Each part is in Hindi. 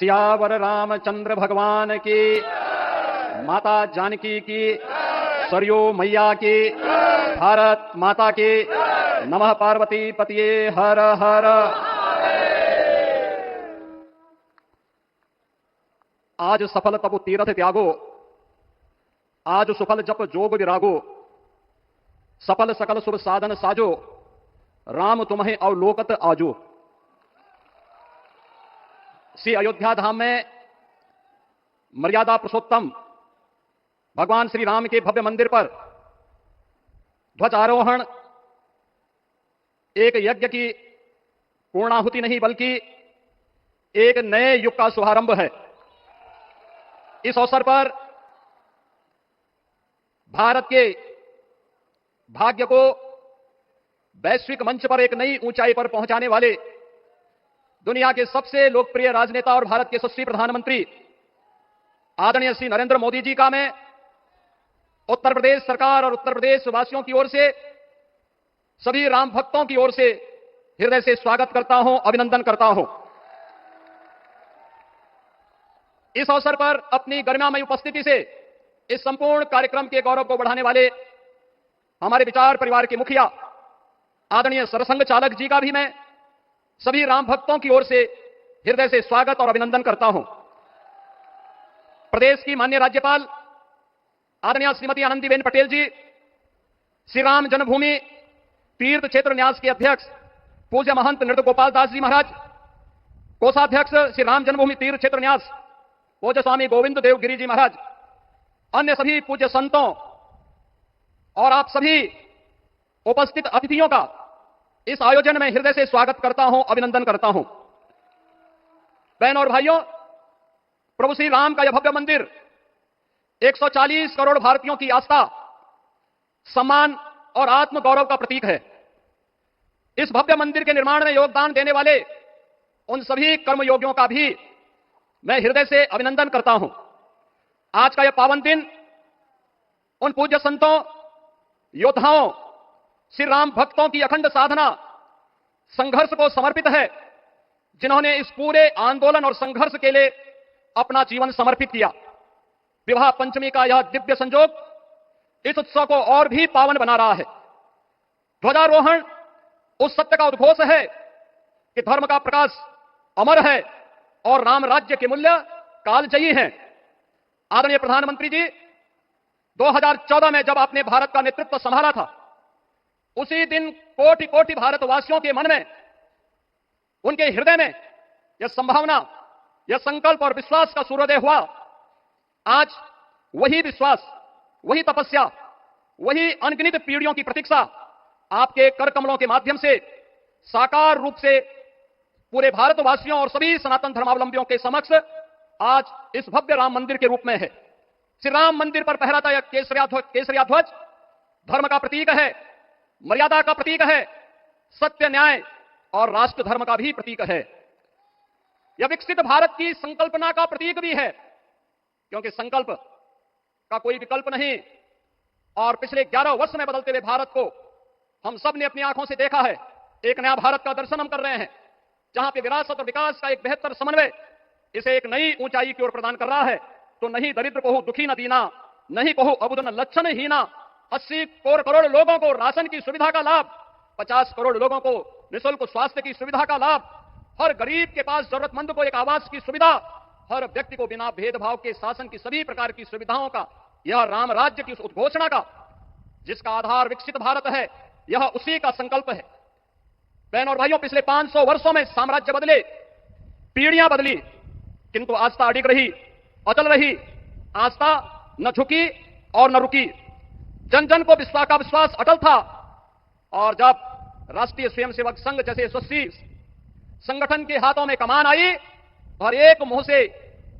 सियावर रामचंद्र भगवान की, माता जानकी की, सरयू मैया की, भारत माता की। नमः पार्वती पतिये हर हर। आज सफल तपु तीरथ त्यागो, आज सुफल जप जोग विरागो, सफल सकल शुभ साधन साजो, राम तुम्हें अवलोकत आजो। श्री अयोध्या धाम में मर्यादा पुरुषोत्तम भगवान श्री राम के भव्य मंदिर पर ध्वजारोहण एक यज्ञ की पूर्णाहुति नहीं बल्कि एक नए युग का शुभारंभ है। इस अवसर पर भारत के भाग्य को वैश्विक मंच पर एक नई ऊंचाई पर पहुंचाने वाले दुनिया के सबसे लोकप्रिय राजनेता और भारत के यशस्वी प्रधानमंत्री आदरणीय श्री नरेंद्र मोदी जी का मैं उत्तर प्रदेश सरकार और उत्तर प्रदेश वासियों की ओर से, सभी राम भक्तों की ओर से हृदय से स्वागत करता हूं, अभिनंदन करता हूं। इस अवसर पर अपनी गरिमामय उपस्थिति से इस संपूर्ण कार्यक्रम के गौरव को बढ़ाने वाले हमारे विचार परिवार के मुखिया आदरणीय सरसंघ चालक जी का भी मैं सभी राम भक्तों की ओर से हृदय से स्वागत और अभिनंदन करता हूं। प्रदेश की माननीय राज्यपाल आदरणीय श्रीमती आनंदीबेन पटेल जी, श्री राम जन्मभूमि तीर्थ क्षेत्र न्यास के अध्यक्ष पूज्य महंत नृत्य गोपाल दास जी महाराज, कोषाध्यक्ष श्री राम जन्मभूमि तीर्थ क्षेत्र न्यास पूज्य स्वामी गोविंद देव गिरी जी महाराज, अन्य सभी पूज्य संतों और आप सभी उपस्थित अतिथियों का इस आयोजन में हृदय से स्वागत करता हूं, अभिनंदन करता हूं। बहन और भाइयों, प्रभु श्री राम का यह भव्य मंदिर 140 करोड़ भारतीयों की आस्था, सम्मान और आत्म गौरव का प्रतीक है। इस भव्य मंदिर के निर्माण में योगदान देने वाले उन सभी कर्मयोगियों का भी मैं हृदय से अभिनंदन करता हूं। आज का यह पावन दिन उन पूज्य संतों, योद्धाओं, श्री राम भक्तों की अखंड साधना, संघर्ष को समर्पित है, जिन्होंने इस पूरे आंदोलन और संघर्ष के लिए अपना जीवन समर्पित किया। विवाह पंचमी का यह दिव्य संयोग इस उत्सव को और भी पावन बना रहा है। ध्वजारोहण उस सत्य का उद्घोष है कि धर्म का प्रकाश अमर है और राम राज्य के मूल्य कालजयी हैं। आदरणीय प्रधानमंत्री जी, 2014 में जब आपने भारत का नेतृत्व संभाला था, उसी दिन कोटि कोटि भारतवासियों के मन में, उनके हृदय में यह संभावना, यह संकल्प और विश्वास का सूर्योदय हुआ। आज वही विश्वास, वही तपस्या, वही अनगिनत पीढ़ियों की प्रतीक्षा आपके कर कमलों के माध्यम से साकार रूप से पूरे भारतवासियों और सभी सनातन धर्मावलंबियों के समक्ष आज इस भव्य राम मंदिर के रूप में है। श्री राम मंदिर पर फहराता यह केसरिया ध्वज धर्म का प्रतीक है, मर्यादा का प्रतीक है, सत्य, न्याय और राष्ट्र धर्म का भी प्रतीक है। यह विकसित भारत की संकल्पना का प्रतीक भी है, क्योंकि संकल्प का कोई विकल्प नहीं। और पिछले 11 वर्ष में बदलते हुए भारत को हम सब ने अपनी आंखों से देखा है। एक नया भारत का दर्शन हम कर रहे हैं, जहां पे विरासत और विकास का एक बेहतर समन्वय इसे एक नई ऊंचाई की ओर प्रदान कर रहा है। तो नहीं दरिद्र को दुखी न दीना, नहीं को अबुद न लक्षण हीना, 80 करोड़ लोगों को राशन की सुविधा का लाभ, 50 करोड़ लोगों को निःशुल्क स्वास्थ्य की सुविधा का लाभ, हर गरीब के पास जरूरतमंद को एक आवास की सुविधा, हर व्यक्ति को बिना भेदभाव के शासन की सभी प्रकार की सुविधाओं का, यह राम राज्य की उस उद्घोषणा का जिसका आधार विकसित भारत है, यह उसी का संकल्प है। बहन और भाइयों, पिछले 500 वर्षों में साम्राज्य बदले, पीढ़ियां बदली, किंतु आस्था अडिग रही, अचल रही। आस्था न झुकी और न रुकी। जन जन को विश्वास अटल था। और जब राष्ट्रीय स्वयंसेवक संघ जैसे यशस्वी संगठन के हाथों में कमान आई, हर एक मुंह से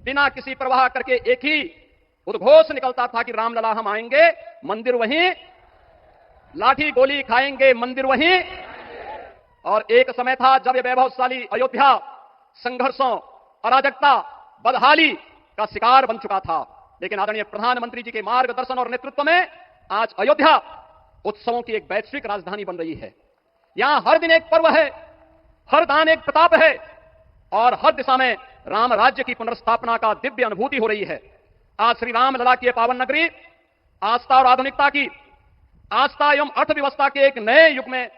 बिना किसी परवाह करके एक ही उद्घोष निकलता था कि रामलला हम आएंगे, मंदिर वहीं, लाठी गोली खाएंगे, मंदिर वहीं। और एक समय था जब यह वैभवशाली अयोध्या संघर्षों, अराजकता, बदहाली का शिकार बन चुका था। लेकिन आदरणीय प्रधानमंत्री जी के मार्गदर्शन और नेतृत्व में आज अयोध्या उत्सवों की एक वैश्विक राजधानी बन रही है। यहां हर दिन एक पर्व है, हर दान एक प्रताप है और हर दिशा में राम राज्य की पुनर्स्थापना का दिव्य अनुभूति हो रही है। आज श्री राम लला की पावन नगरी आस्था और आधुनिकता की, आस्था एवं अर्थव्यवस्था के एक नए युग में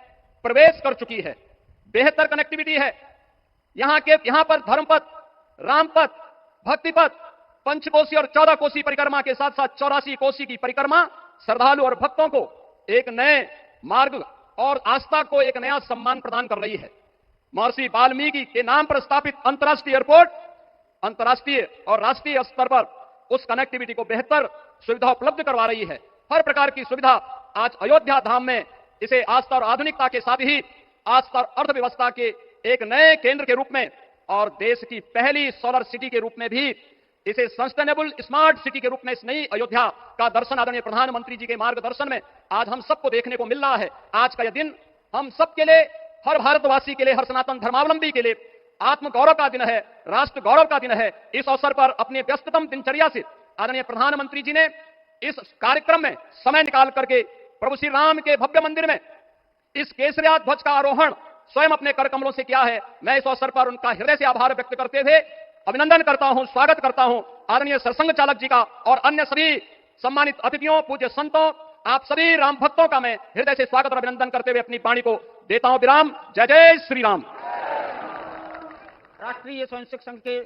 प्रवेश कर चुकी है। बेहतर कनेक्टिविटी है। यहां पर धर्मपथ, रामपथ, भक्तिपथ, पंचकोसी और 14 कोसी परिक्रमा के साथ साथ 84 कोसी की परिक्रमा श्रद्धालु और भक्तों को एक नए मार्ग और आस्था को एक नया सम्मान प्रदान कर रही है। महर्षि वाल्मीकि के नाम पर स्थापित अंतर्राष्ट्रीय एयरपोर्ट अंतर्राष्ट्रीय और राष्ट्रीय स्तर पर उस कनेक्टिविटी को बेहतर सुविधा उपलब्ध करवा रही है। हर प्रकार की सुविधा आज अयोध्या धाम में इसे आस्था और आधुनिकता के साथ ही आस्था और अर्थव्यवस्था के एक नए केंद्र के रूप में और देश की पहली सोलर सिटी के रूप में भी इसे सस्टेनेबल स्मार्ट सिटी के रूप में इस नई अयोध्या का दर्शन आदरणीय प्रधानमंत्री जी के मार्गदर्शन में आज हम सबको देखने को मिल रहा है। आज का यह दिन हम सबके लिए, हर भारतवासी के लिए, हर सनातन धर्मावलंबी के लिए आत्म गौरव का दिन है, राष्ट्र गौरव का दिन है। इस अवसर पर अपने व्यस्ततम दिनचर्या से आदरणीय प्रधानमंत्री जी ने इस कार्यक्रम में समय निकाल करके प्रभु श्री राम के भव्य मंदिर में इस केसरिया ध्वज का आरोहण स्वयं अपने कर कमलों से किया है। मैं इस अवसर पर उनका हृदय से आभार व्यक्त करते हुए अभिनंदन करता हूं, स्वागत करता हूं आदरणीय सरसंघ चालक जी का और अन्य सभी सम्मानित अतिथियों, पूज्य संतों, आप सभी राम भक्तों का मैं हृदय से स्वागत और अभिनंदन करते हुए अपनी वाणी को देता हूं विराम। जय जय श्री राम। राष्ट्रीय स्वयंसेवक संघ के